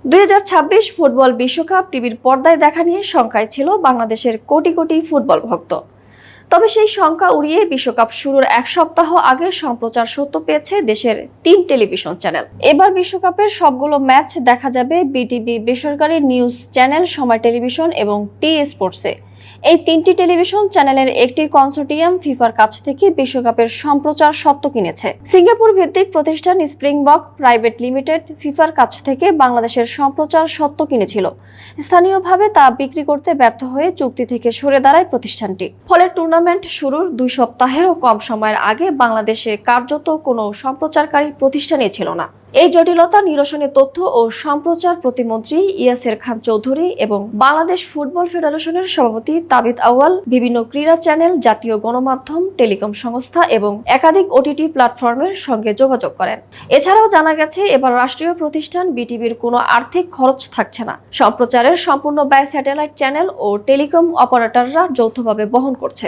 2026 football বিশ্বকাপ টিভির পর্দায় দেখা নিয়ে শঙ্কায় ছিল বাংলাদেশের কোটি কোটি ফুটবল ভক্ত। তবে সেই শঙ্কা উড়িয়ে বিশ্বকাপ শুরুর এক সপ্তাহ আগে সম্প্রচার সত্য পেয়েছে দেশের 3 টেলিভিশন চ্যানেল। এবার বিশ্বকাপের সবগুলো ম্যাচ দেখা যাবে বিটিভি, বেসরকারি নিউজ চ্যানেল, সময় টেলিভিশন এবং টি স্পোর্টসে। এই 3টি টেলিভিশন চ্যানেলের একটি কনসোর্টিয়াম ফিফার কাছ থেকে বিশ্বকাপের সম্প্রচার স্বত্ব কিনেছে। সিঙ্গাপুর ভিত্তিক প্রতিষ্ঠান স্প্রিংবক প্রাইভেট লিমিটেড ফিফার কাছ থেকে বাংলাদেশের সম্প্রচার স্বত্ব কিনেছিল। স্থানীয়ভাবে তা বিক্রি করতে ব্যর্থ হয়ে চুক্তি থেকে সরে দাঁড়ায় প্রতিষ্ঠানটি। ফলে টুর্নামেন্ট শুরুর 2 সপ্তাহেরও কম সময়ের আগে বাংলাদেশে কার্যত কোনো সম্প্রচারকারী প্রতিষ্ঠানই ছিল না। এই জটিলতা নিরসনে তথ্য ও সম্প্রচার প্রতিমন্ত্রী ইয়াসের খান চৌধুরী এবং বাংলাদেশ ফুটবল ফেডারেশনের সভাপতি তাবিথ আউয়াল বিভিন্ন ক্রীড়া চ্যানেল, জাতীয় গণমাধ্যম, টেলিকম সংস্থা এবং একাধিক ওটিটি প্ল্যাটফর্মের সঙ্গে যোগাযোগ করেন। এছাড়াও জানা গেছে এবার রাষ্ট্রীয় প্রতিষ্ঠান বিটিভির কোনো আর্থিক খরচ থাকছে না। সম্প্রচারের সম্পূর্ণ ব্যয় স্যাটেলাইট চ্যানেল ও টেলিকম অপারেটররা যৌথভাবে বহন করছে।